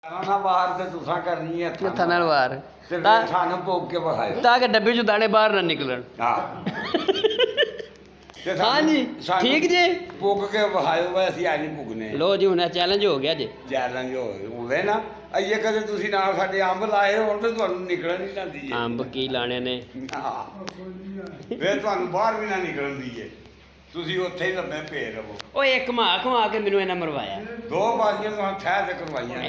ਨਾ ਬਾਹਰ ਤੇ ਤੁਸਾਂ ਕਰਨੀ ਹੈ ਹੱਥਾਂ ਨਾਲ ਵਾਰ ਤੇ ਤਾਂ ਸਾਨੂੰ ਭੋਗ ਕੇ ਵਿਖਾਇਓ ਤਾਂ ਕਿ ਡੱਬੇ ਚੋਂ ਦਾਣੇ ਬਾਹਰ ਨਾ ਨਿਕਲਣ। ਹਾਂ ਤੇ ਹਾਂਜੀ ਠੀਕ ਜੇ ਭੁੱਗ ਕੇ ਵਿਖਾਇਓ ਵਾ ਅਸੀਂ ਅੱਜ ਨਹੀਂ ਭੁੱਗਨੇ। ਲੋ ਜੀ ਹੁਣ ਚੈਲੰਜ ਹੋ ਗਿਆ ਜੀ। ਚੈਲੰਜ ਹੋਵੇ ਨਾ ਅਈਏ ਕਦੇ ਤੁਸੀਂ ਨਾਲ ਸਾਡੇ ਅੰਬ ਲਾਏ ਹੋਣ ਤੇ ਤੁਹਾਨੂੰ ਨਿਕਲਣ ਨਹੀਂ ਜਾਂਦੀ ਹੈ। ਅੰਬ ਕੀ ਲਾਣੇ ਨੇ ਫਿਰ ਤੁਹਾਨੂੰ ਬਾਹਰ ਵੀ ਨਾ ਨਿਕਲਣ ਦੀਏ ਤੁਸੀਂ ਉੱਥੇ ਹੀ ਲੰਮੇ ਪਏ ਰਹੋ। ਓਏ ਇੱਕ ਘੁਮਾ ਕੇ ਮੈਨੂੰ ਇਹਨਾਂ ਮਰਵਾਇਆ। ਦੋ ਬਾਜ਼ੀਆਂ ਤੁਹਾਨੂੰ ਠਹਿਰ ਤੇ ਕਰਵਾਈਆਂ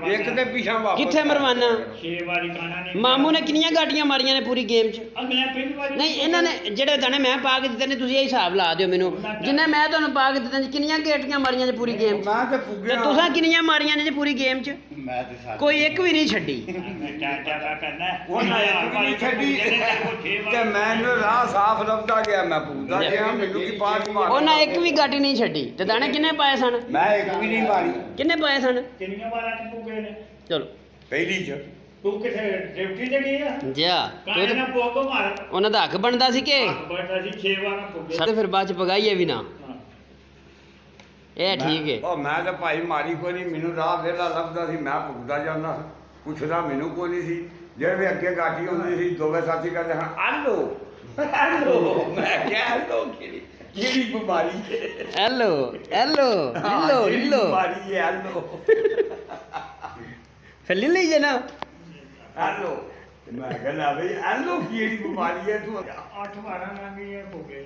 ਇੱਕ ਤੇ ਪਿਛਾਂ ਵਾਪਸ ਕਿੱਥੇ ਮਰਵਾਨਾ 6 ਵਾਰੀ ਕਾਣਾ ਨੇ ਮਾਮੂ ਨੇ ਕਿੰਨੀਆਂ ਗਾਟੀਆਂ ਮਾਰੀਆਂ ਨੇ ਪੂਰੀ ਗੇਮ 'ਚ? ਮੈਂ ਪਹਿਲੀ ਵਾਰੀ ਨਹੀਂ ਇਹਨਾਂ ਨੇ ਜਿਹੜੇ ਦਾਣੇ ਮੈਂ ਪਾ ਕੇ ਦਿੱਤੇ ਨੇ ਤੁਸੀਂ ਇਹ ਹਿਸਾਬ ਲਾ ਦਿਓ ਮੈਨੂੰ ਜਿੰਨੇ ਮੈਂ ਤੁਹਾਨੂੰ ਪਾ ਕੇ ਦਿੱਤੇ ਨੇ ਕਿੰਨੀਆਂ ਗੇਟੀਆਂ ਮਾਰੀਆਂ ਨੇ ਪੂਰੀ ਗੇਮ 'ਚ? ਮੈਂ ਤੇ ਤੇ ਪੁੱਗਿਆ ਤੁਸੀਂ ਕਿੰਨੀਆਂ ਮਾਰੀਆਂ ਨੇ ਜੀ ਪੂਰੀ ਗੇਮ 'ਚ? ਮੈਂ ਤੇ ਸਾਥ ਕੋਈ ਇੱਕ ਵੀ ਨਹੀਂ ਛੱਡੀ। ਕਿਆ ਕਰਨਾ ਉਹਨਾਂ ਇੱਕ ਵੀ ਨਹੀਂ ਛੱਡੀ ਤੇ ਮੈਨੂੰ ਰਾਹ ਸਾਫ਼ ਲੱਭਦਾ ਗਿਆ ਮੈਂ ਪੁੱਗਦਾ ਗਿਆ ਮੈਨੂੰ ਕੀ ਪਾਸ ਮਾਰ ਉਹਨਾਂ ਇੱਕ ਵੀ ਗਾਟੀ ਨਹੀਂ ਛੱਡੀ। ਤੇ ਦਾਣੇ ਕਿੰਨੇ ਪਾਏ ਸਨ? ਮੈਂ ਇੱਕ ਵੀ ਨਹੀਂ ਮਾਰੀ ਕਿੰਨੇ ਪਾਏ ਸਨ? ਕਿੰਨੀਆਂ ਵਾਰਾਂ ਚ ਪੁੱਗੇ ਨੇ ਚਲੋ ਪਹਿਲੀ ਚ ਤੂੰ ਕਿਥੇ ਡਿਊਟੀ ਤੇ ਗਈ ਆ ਜਿਆ ਕਾਣੇ ਨਾ ਪੋਗੋ ਮਾਰ ਉਹਨਾਂ ਦਾ ਹੱਕ ਬਣਦਾ ਸੀ ਕਿ ਬੜਾ ਸੀ 6 ਵਾਰਾਂ ਪੁੱਗੇ ਤੇ ਫਿਰ ਬਾਅਦ ਚ ਪਗਾਈਏ ਵੀ ਨਾ। ਇਹ ਠੀਕ ਹੈ। ਉਹ ਮੈਂ ਤਾਂ ਭਾਈ ਮਾਰੀ ਕੋਈ ਨਹੀਂ ਮੈਨੂੰ ਰਾਹ ਵੇਲਾ ਲੱਭਦਾ ਸੀ ਮੈਂ ਪੁੱਗਦਾ ਜਾਂਦਾ ਪੁੱਛਦਾ ਮੈਨੂੰ ਕੋਈ ਨਹੀਂ ਸੀ ਜਿਹੜੇ ਵੀ ਅੱਗੇ ਗਾਟੀ ਹੁੰਦੀ ਸੀ ਦੋਵੇਂ ਸਾਥੀ ਕਹਿੰਦੇ ਹਾਂ ਆਲੋ ਮੈਂ ਕਿਹਾ ਆਲੋ ਕਿਹੜੀ ਬਿਮਾਰੀ ਹੈ ਹੈਲੋ ਹੈਲੋ ਹਿੱਲੋ ਹਿੱਲੋ ਬਿਮਾਰੀ ਹੈ ਆਲੋ ਫਿਰ ਲੈ ਲਈ ਜੇ ਨਾ ਆਲੋ ਮੈਂ ਕਹਿੰਦਾ ਬਈ ਆਲੋ ਕਿਹੜੀ ਬਿਮਾਰੀ ਹੈ ਤੂੰ 8 ਵਾਰਾਂ ਲੰਘ ਗਈਆਂ ਪੁੱਗੇ